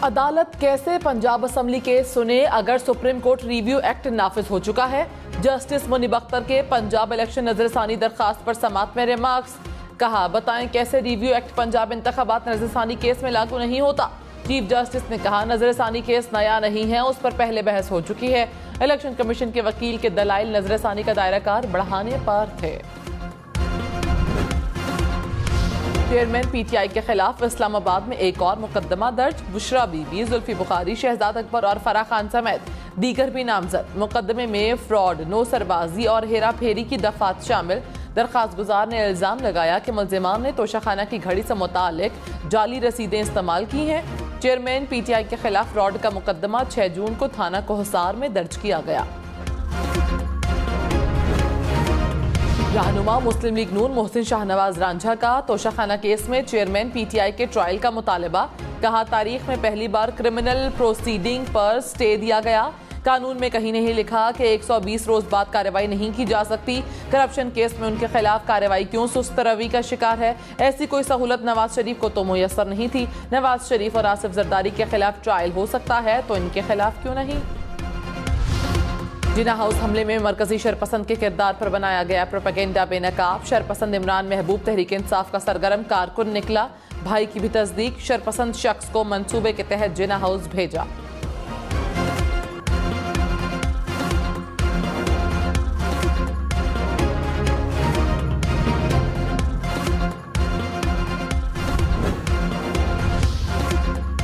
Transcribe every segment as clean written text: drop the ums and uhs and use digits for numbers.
अदालत कैसे Punjab assembly case सुने अगर सुप्रीम कोर्ट रिव्यू एक्ट नाफिज हो चुका है। जस्टिस मुनीब अख्तर के पंजाब इलेक्शन नजरसानी दरखास्त पर समाअत में रिमार्क्स। कहा, बताएं कैसे रिव्यू एक्ट पंजाब इंतखाबात नजरसानी केस में लागू नहीं होता। चीफ जस्टिस ने कहा, नजरसानी केस नया नहीं है, उस पर पहले बहस हो चुकी है। इलेक्शन कमीशन के वकील के दलाइल नजरसानी का दायरा कार बढ़ाने पर थे। चेयरमैन पीटीआई के खिलाफ इस्लामाबाद में एक और मुकदमा दर्ज। बुशरा बीबी, जुल्फी बुखारी, शहजाद अकबर और फराह खान समेत दीगर भी नामजद। मुकदमे में फ्रॉड, नो सरबाजी और हेरा फेरी की दफात शामिल। दरखास्त गुजार ने इल्जाम लगाया कि मुल्जिमान ने तोशाखाना की घड़ी से मुतालिक जाली रसीदें इस्तेमाल की हैं। चेयरमैन पीटीआई के खिलाफ फ्रॉड का मुकदमा 6 जून को थाना कोहसार में दर्ज किया गया। रहनुमा मुस्लिम लीग नून मोहसिन शाहनवाज रांझा का तोशाखाना केस में चेयरमैन पीटीआई के ट्रायल का मुतालबा। कहा, तारीख में पहली बार क्रिमिनल प्रोसीडिंग पर स्टे दिया गया। कानून में कहीं नहीं लिखा कि 120 रोज बाद कार्रवाई नहीं की जा सकती। करप्शन केस में उनके खिलाफ कार्रवाई क्यों सुस्त रवि का शिकार है। ऐसी कोई सहूलत नवाज शरीफ को तो मुयस्सर नहीं थी। नवाज शरीफ और आसिफ जरदारी के खिलाफ ट्रायल हो सकता है तो इनके खिलाफ क्यों नहीं। जिना हाउस हमले में मरकजी शरपसंद के किरदार पर बनाया गया प्रोपेगेंडा बेनकाब। शरपसंद इमरान महबूब तहरीक इंसाफ का सरगर्म कारकुन निकला। भाई की भी तस्दीक। शरपसंद शख्स को मंसूबे के तहत जिना हाउस भेजा।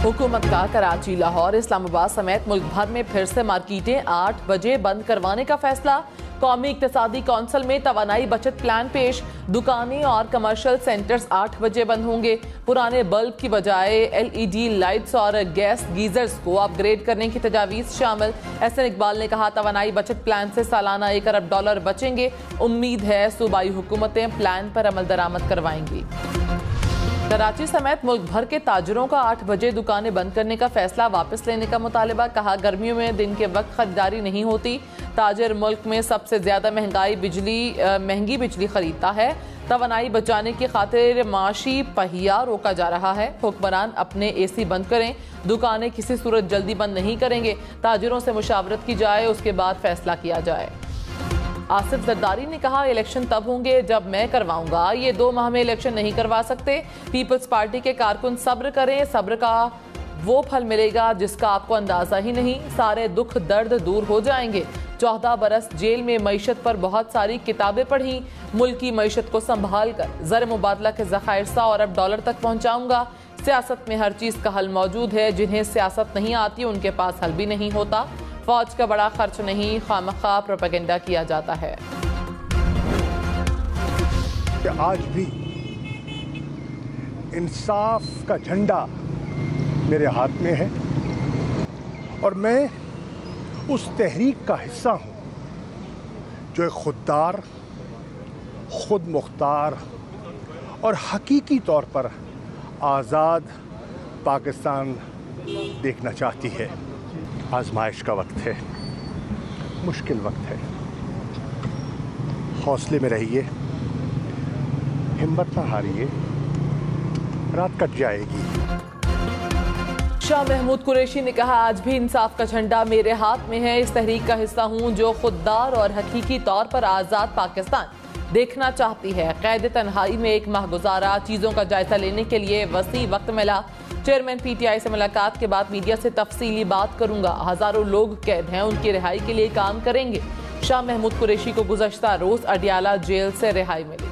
हुकूमत का कराची, लाहौर, इस्लामाबाद समेत मुल्क भर में फिर से मार्केटें 8 बजे बंद करवाने का फैसला। कौमी इक्तिसादी कौंसिल में तवानाई बचत प्लान पेश। दुकानें और कमर्शियल सेंटर्स 8 बजे बंद होंगे। पुराने बल्ब की बजाय LED लाइट्स और गैस गीजर्स को अपग्रेड करने की तजावीज़ शामिल। एहसन इकबाल ने कहा, तवानाई बचत प्लान से सालाना $1 अरब बचेंगे। उम्मीद है सूबाई हुकूमतें प्लान पर अमल दरामद करवाएंगी। कराची समेत मुल्क भर के ताजरों का 8 बजे दुकानें बंद करने का फैसला वापस लेने का मुतालबा। कहा, गर्मियों में दिन के वक्त खरीदारी नहीं होती। ताजर मुल्क में सबसे ज्यादा महंगी बिजली खरीदता है। तवानाई बचाने की खातिर माशी पहिया रोका जा रहा है। हुक्मरान अपने AC बंद करें। दुकानें किसी सूरत जल्दी बंद नहीं करेंगे। ताजरों से मुशावरत की जाए, उसके बाद फैसला किया जाए। आसिफ जरदारी ने कहा, इलेक्शन तब होंगे जब मैं करवाऊंगा। ये 2 माह में इलेक्शन नहीं करवा सकते। पीपल्स पार्टी के कारकुन सब्र करें। सब्र का वो फल मिलेगा जिसका आपको अंदाजा ही नहीं। सारे दुख दर्द दूर हो जाएंगे। 14 बरस जेल में मईशत पर बहुत सारी किताबें पढ़ी। मुल्क की मईशत को संभाल कर ज़र मुबादला के ज़खायर $100 अरब तक पहुँचाऊँगा। सियासत में हर चीज़ का हल मौजूद है। जिन्हें सियासत नहीं आती उनके पास हल भी नहीं होता। फौज का बड़ा खर्च नहीं, खामखा प्रोपेगेंडा किया जाता है। आज भी इंसाफ का झंडा मेरे हाथ में है और मैं उस तहरीक का हिस्सा हूं जो एक खुददार, खुद मुख्तार और हकीकी तौर पर आज़ाद पाकिस्तान देखना चाहती है। आजमाइश का वक्त है, मुश्किल वक्त है। हौसले में रहिए, हिम्मत ना हारिए, रात कट जाएगी। शाह महमूद कुरैशी ने कहा, आज भी इंसाफ का झंडा मेरे हाथ में है। इस तहरीक का हिस्सा हूं जो खुददार और हकीकी तौर पर आज़ाद पाकिस्तान देखना चाहती है। कैद तन्हाई में 1 माह गुजारा। चीज़ों का जायजा लेने के लिए वसी वक्त मिला। चेयरमैन पीटीआई से मुलाकात के बाद मीडिया से तफसीली बात करूंगा। हजारों लोग कैद हैं, उनकी रिहाई के लिए काम करेंगे। शाह महमूद कुरैशी को गुज़श्ता रोज अडियाला जेल से रिहाई मिली।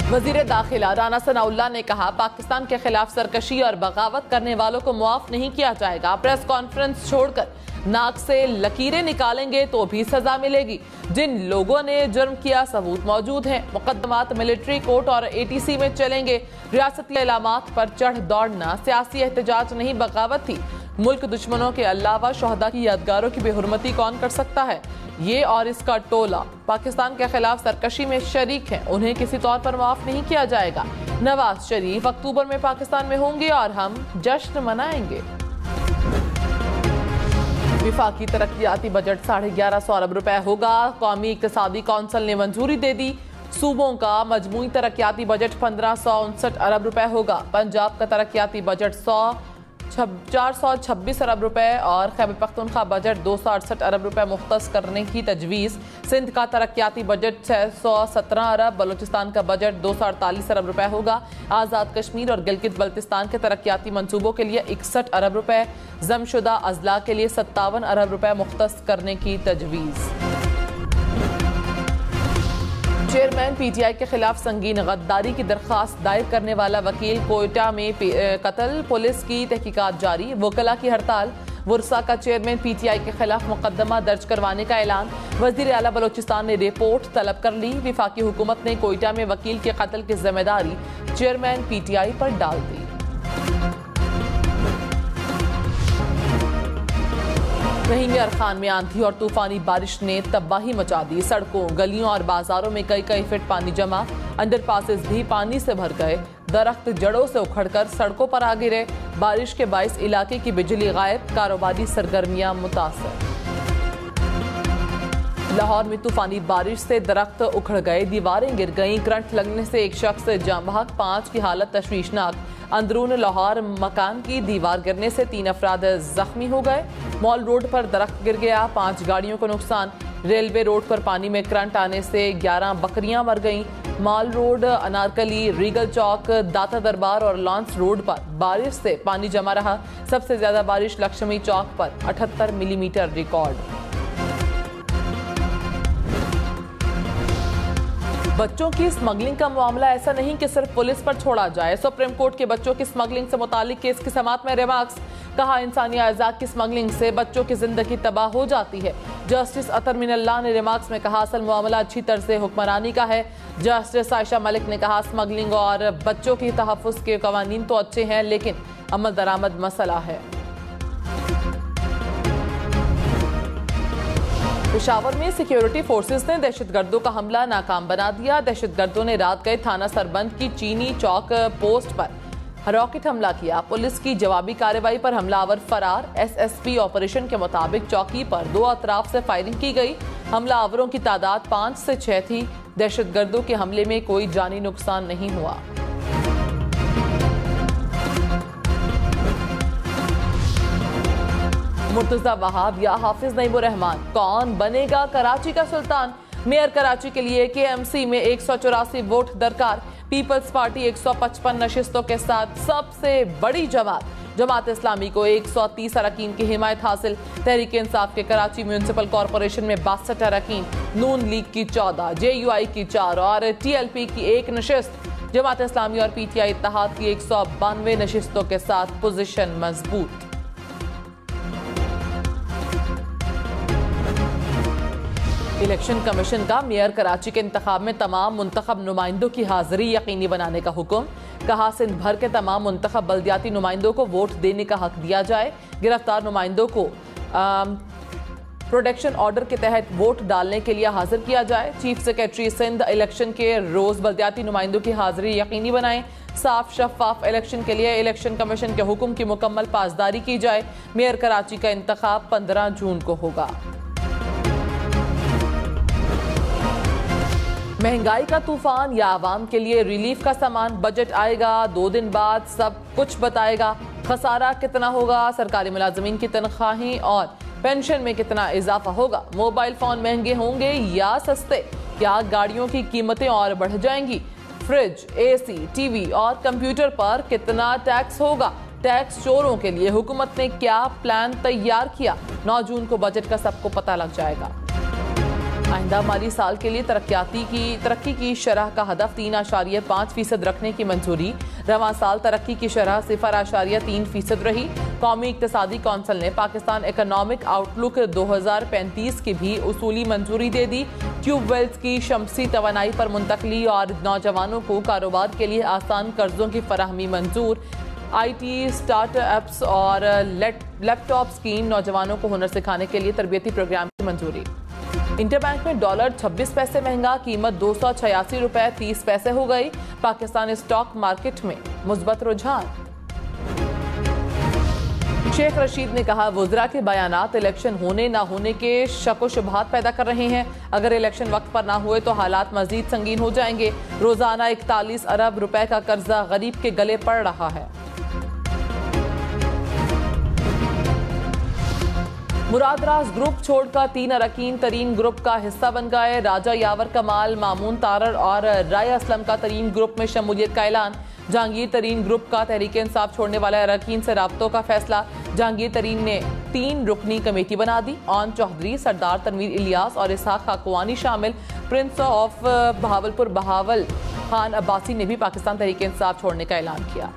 वजीर दाखिला राना सनाउल्लाह ने कहा, पाकिस्तान के खिलाफ सरकशी और बगावत करने वालों को मुआफ नहीं किया जाएगा। प्रेस कॉन्फ्रेंस छोड़कर नाक से लकीरें निकालेंगे तो भी सजा मिलेगी। जिन लोगों ने जुर्म किया सबूत मौजूद हैं। मुकदमात मिलिट्री कोर्ट और ATC में चलेंगे। रियासती इलामात पर चढ़ दौड़ना सियासी एहतजाज नहीं, बगावत थी। मुल्क दुश्मनों के अलावा शोहदा की यादगारों की बेहुरमती कौन कर सकता है। ये और इसका टोला पाकिस्तान के खिलाफ सरकशी में शरीक है। उन्हें किसी तौर पर माफ नहीं किया जाएगा। नवाज शरीफ अक्टूबर में पाकिस्तान में होंगे और हम जश्न मनाएंगे। विफाकी तरक्याती बजट 1150 अरब रुपए होगा। कौमी इक्तिसादी कौंसिल ने मंजूरी दे दी। सूबों का मजमूई तरक्याती बजट 1559 अरब रुपए होगा। पंजाब का तरक्याती बजट 426 अरब रुपए और खैबर पख्तूनख्वा बजट 268 अरब रुपए मुख्तस करने की तजवीज़। सिंध का तरक्याती बजट 617 अरब, बलूचिस्तान का बजट 248 अरब रुपए होगा। आज़ाद कश्मीर और गिलगित बल्तिस्तान के तरक्याती मंसूबों के लिए 61 अरब रुपए, जमशुदा अजला के लिए 57 अरब रुपए मुख्तस करने की तजवीज़। चेयरमैन पीटीआई के खिलाफ संगीन गद्दारी की दरखास्त दायर करने वाला वकील कोयटा में कत्ल, पुलिस की तहकीकात जारी। वकला की हड़ताल, वुरसा का चेयरमैन पीटीआई के खिलाफ मुकदमा दर्ज करवाने का ऐलान। वजीर आला बलोचिस्तान ने रिपोर्ट तलब कर ली। विफाकी हुकूमत ने कोयटा में वकील के कत्ल की जिम्मेदारी चेयरमैन पीटीआई पर डाल दी। रहीम यार खान में आंधी और तूफानी बारिश ने तबाही मचा दी। सड़कों, गलियों और बाजारों में कई फीट पानी जमा। अंडरपासेस भी पानी से भर गए। दरख्त जड़ों से उखड़कर सड़कों पर आ गिरे। बारिश के बाइस इलाके की बिजली गायब, कारोबारी सरगर्मियां मुतासर। लाहौर में तूफानी बारिश से दरख्त उखड़ गए, दीवारें गिर गईं। करंट लगने से एक शख्स जाँ बहक, 5 की हालत तशवीशनाक। अंदरून लाहौर मकान की दीवार गिरने से 3 अफराद जख्मी हो गए। मॉल रोड पर दरख्त गिर गया, 5 गाड़ियों को नुकसान। रेलवे रोड पर पानी में करंट आने से 11 बकरियां मर गईं। माल रोड, अनारकली, रीगल चौक, दाता दरबार और लॉन्स रोड पर बारिश से पानी जमा रहा। सबसे ज्यादा बारिश लक्ष्मी चौक पर 78 मिलीमीटर रिकॉर्ड। बच्चों की स्मगलिंग का मामला ऐसा नहीं कि सिर्फ पुलिस पर छोड़ा जाए। सुप्रीम कोर्ट के बच्चों की स्मगलिंग से मुतालिक केस की समाअत में रिमार्क्स। कहा, इंसानी अज़ा की स्मगलिंग से बच्चों की जिंदगी तबाह हो जाती है। जस्टिस अतर मिनल्लाह ने रिमार्क्स में कहा, असल मामला अच्छी तरह से हुक्मरानी का है। जस्टिस आयशा मलिक ने कहा, स्मगलिंग और बच्चों की तहफ़्फ़ुज़ के कवानीन तो अच्छे हैं, लेकिन अमल दरामद मसला है। पेशावर में सिक्योरिटी फोर्सेस ने दहशतगर्दों का हमला नाकाम बना दिया। दहशतगर्दों ने रात गए थाना सरबंद की चीनी चौक पोस्ट पर रॉकेट हमला किया। पुलिस की जवाबी कार्रवाई पर हमलावर फरार। एसएसपी ऑपरेशन के मुताबिक चौकी पर 2 अतराफ से फायरिंग की गई। हमलावरों की तादाद 5 से 6 थी। दहशतगर्दों के हमले में कोई जानी नुकसान नहीं हुआ। मुर्तजा वहाब या हाफिज नईमुर रहमान, कौन बनेगा कराची का सुल्तान? मेयर कराची के लिए केएमसी में 184 वोट दरकार। पीपल्स पार्टी 155 नशिस्तों के साथ सबसे बड़ी जमात इस्लामी को 130 अरकान की हिमायत हासिल। तहरीक इंसाफ के कराची म्यूनिसिपल कॉरपोरेशन में 62 अरकान, नून लीग की 14, JUI की 4 और TLP की 1 नशिस्त। जमात इस्लामी और PTI इत्तेहाद की 192 नशिस्तों के साथ पोजीशन मजबूत। इलेक्शन कमीशन का मेयर कराची के इंतखाब में तमाम मुंतखब नुमाइंदों की हाजिरी यकीनी बनाने का हुक्म। कहा, सिंध भर के तमाम मुंतखब बल्दियाती नुमाइंदों को वोट देने का हक दिया जाए। गिरफ्तार नुमाइंदों को प्रोटेक्शन ऑर्डर के तहत वोट डालने के लिए हाजिर किया जाए। चीफ सेक्रेटरी सिंध इलेक्शन के रोज बल्दियाती नुमाइंदों की हाजिरी यकीनी बनाएं। साफ शफाफ इलेक्शन के लिए इलेक्शन कमीशन के हुक्म की मुकम्मल पासदारी की जाए। मेयर कराची का इंतखाब 15 जून को होगा। महंगाई का तूफान या आवाम के लिए रिलीफ का सामान? बजट आएगा 2 दिन बाद, सब कुछ बताएगा। खसारा कितना होगा, सरकारी मुलाजमीन की तनख्वाहें और पेंशन में कितना इजाफा होगा, मोबाइल फोन महंगे होंगे या सस्ते, क्या गाड़ियों की कीमतें और बढ़ जाएंगी, फ्रिज, AC, TV और कंप्यूटर पर कितना टैक्स होगा, टैक्स चोरों के लिए हुकूमत ने क्या प्लान तैयार किया। 9 जून को बजट का सबको पता लग जाएगा। आइंदा माली साल के लिए तरक्की की शरह का हदफ 3.5% रखने की मंजूरी। रवां साल तरक्की की शरह 0.3% रही। कौमी इक्तसादी कौंसिल ने पाकिस्तान इकोनॉमिक आउटलुक 2035 की भी उसूली मंजूरी दे दी। ट्यूबवेल्स की शमसी तवानाई पर मुंतकली और नौजवानों को कारोबार के लिए आसान कर्जों की फराहमी मंजूर। IT स्टार्टअप्स और लैपटॉप स्कीम, नौजवानों को हुनर सिखाने के लिए तरबियती प्रोग्राम की मंजूरी। इंटरबैंक में डॉलर 26 पैसे महंगा, कीमत 286 रुपए 30 पैसे हो गई। पाकिस्तान स्टॉक मार्केट में मुस्बत रुझान। शेख रशीद ने कहा, वुज़रा के बयानात इलेक्शन होने ना होने के शक व शुबहात पैदा कर रहे हैं। अगर इलेक्शन वक्त पर ना हुए तो हालात मजीद संगीन हो जाएंगे। रोजाना 41 अरब रुपए का कर्जा गरीब के गले पड़ रहा है। मुरादराज ग्रुप छोड़कर 3 अरकान तरीन ग्रुप का हिस्सा बन गए। राजा यावर कमाल, मामून तारड़ और राय असलम का तरीन ग्रुप में शमूलियत का ऐलान। जहांगीर तरीन ग्रुप का तहरीक इंसाफ छोड़ने वाले अरकान से राब्तों का फैसला। जहांगीर तरीन ने 3 रुकनी कमेटी बना दी। ऑन चौधरी, सरदार तनवीर इलियास और इसहाक खाकवानी शामिल। प्रिंस ऑफ बहावलपुर बहावल खान अब्बासी ने भी पाकिस्तान तहरीक इंसाफ छोड़ने का ऐलान किया।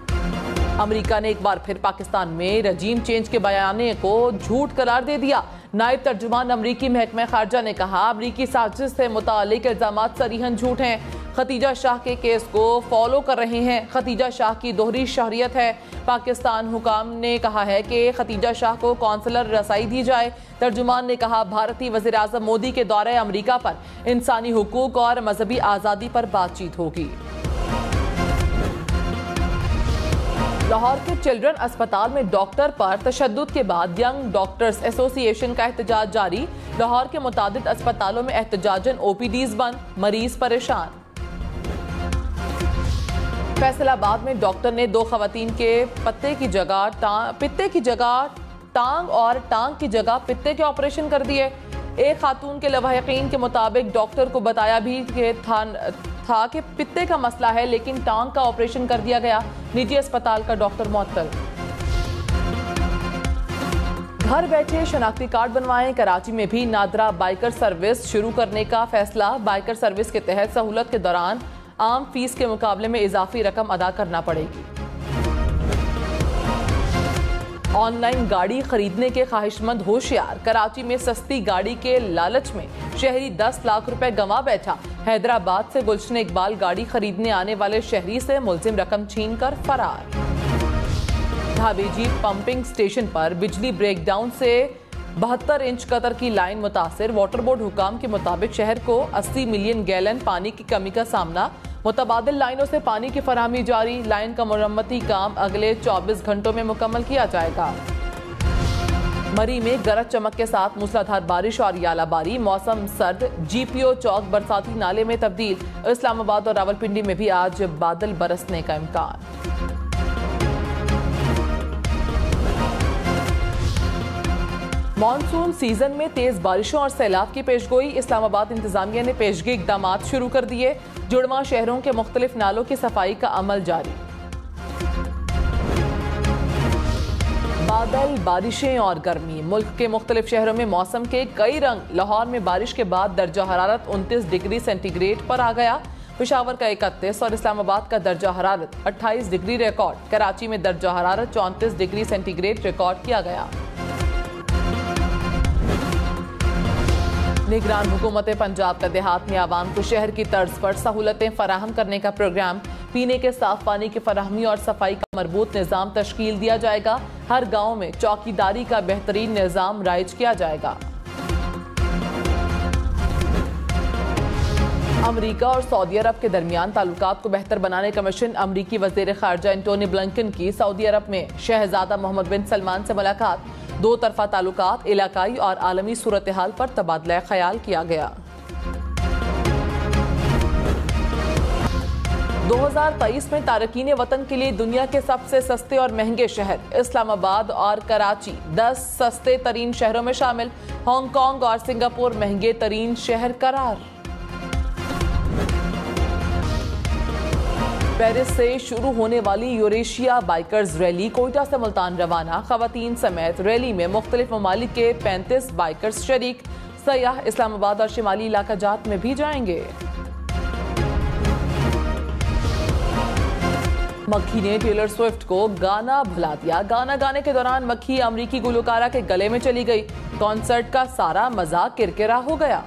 अमेरिका ने एक बार फिर पाकिस्तान में रजीम चेंज के बयाने को झूठ करार दे दिया। नायब तर्जुमान अमरीकी महकमा खारजा ने कहा, अमरीकी साजिश से मुतालिक इल्जामात सरीहन झूठ हैं। खतीजा शाह के केस को फॉलो कर रहे हैं। खतीजा शाह की दोहरी शहरियत है। पाकिस्तान हुकाम ने कहा है कि खतीजा शाह को कौंसलर रसाई दी जाए। तर्जुमान ने कहा, भारतीय वज़ीर आज़म मोदी के दौरे अमरीका पर इंसानी हुकूक और मजहबी आज़ादी पर बातचीत होगी। लाहौर के चिल्ड्रन अस्पताल में डॉक्टर पर तशद्दुद के बाद यंग डॉक्टर्स एसोसिएशन का एहतजाज जारी। लाहौर के मुतादिद अस्पतालों में एहतजाजन ओपीडीज बंद, मरीज परेशान। फैसलाबाद में डॉक्टर ने 2 खवातीन के पित्ते की जगह टांग और टांग की जगह पित्ते के ऑपरेशन कर दिए। एक खातून के लवाहिकीन के मुताबिक डॉक्टर को बताया भी था कि पित्ते का मसला है, लेकिन टांग का ऑपरेशन कर दिया गया। निजी अस्पताल का डॉक्टर मुअत्तल। घर बैठे शनाख्ती कार्ड बनवाएं। कराची में भी नादरा बाइकर सर्विस शुरू करने का फैसला। बाइकर सर्विस के तहत सहूलत के दौरान आम फीस के मुकाबले में इजाफी रकम अदा करना पड़ेगी। ऑनलाइन गाड़ी खरीदने के ख्वाहिशमंद होशियार। कराची में सस्ती गाड़ी के लालच में शहरी 10 लाख रुपए गंवा बैठा। हैदराबाद से गुलशन इकबाल गाड़ी खरीदने आने वाले शहरी से मुलजिम रकम छीनकर फरार। ढाबेजी पंपिंग स्टेशन पर बिजली ब्रेकडाउन से 72 इंच कतर की लाइन मुतासिर। वाटर बोर्ड हुकाम के मुताबिक शहर को 80 मिलियन गैलन पानी की कमी का सामना। मुतबादिल लाइनों से पानी की फराहमी जारी। लाइन का मुरम्मती काम अगले 24 घंटों में मुकम्मल किया जाएगा। मरी में गरज चमक के साथ मूसलाधार बारिश और यालाबारी। मौसम सर्द। GPO चौक बरसाती नाले में तब्दील। इस्लामाबाद और रावलपिंडी में भी आज बादल बरसने का इम्कान। मॉनसून सीजन में तेज बारिशों और सैलाब की पेशगोई। इस्लामाबाद इंतजामिया ने पेशगी इकदाम शुरू कर दिए। जुड़वा शहरों के मुख्तलिफ नालों की सफाई का अमल जारी। बादल, बारिशें और गर्मी। मुल्क के मुख्तलिफ शहरों में मौसम के कई रंग। लाहौर में बारिश के बाद दर्जा हरारत 29 डिग्री सेंटीग्रेड पर आ गया। पेशावर का 31 और इस्लामाबाद का दर्जा हरारत 28 डिग्री रिकॉर्ड। कराची में दर्जा हरारत 34 डिग्री सेंटीग्रेड रिकॉर्ड किया गया। निगरान हुकूमत पंजाब का देहात में आवाम को शहर की तर्ज पर सहूलतें फराहम करने का प्रोग्राम। पीने के साफ पानी की फराहमी और सफाई का मरबूत निज़ाम तश्कील दिया जाएगा। हर गांव में चौकीदारी का बेहतरीन निज़ाम राइज किया जाएगा। अमरीका और सऊदी अरब के दरमियान ताल्लुकात को बेहतर बनाने का मिशन। अमरीकी वज़ीर ख़ारजा एंटोनी ब्लिंकन की सऊदी अरब में शहजादा मोहम्मद बिन सलमान से मुलाकात। 2 तरफा ताल्लुकात, इलाकाई और आलमी सूरत हाल पर तबादला ख्याल किया गया। 2023 में तारकीन वतन के लिए दुनिया के सबसे सस्ते और महंगे शहर। इस्लामाबाद और कराची 10 सस्ते तरीन शहरों में शामिल। हांगकांग और सिंगापुर महंगे तरीन शहर करार। पेरिस से शुरू होने वाली यूरेशिया बाइकर्स रैली कोयटा से मुल्तान रवाना। खवातीन समेत रैली में मुख्तलिफ ममालिक के 35 बाइकर्स शरीक। सयाह इस्लामाबाद और शिमाली इलाका जात में भी जाएंगे। मक्खी ने टेलर स्विफ्ट को गाना भुला दिया। गाना गाने के दौरान मक्खी अमरीकी गुलकारा के गले में चली गई। कॉन्सर्ट का सारा मजा किरकिरा हो गया।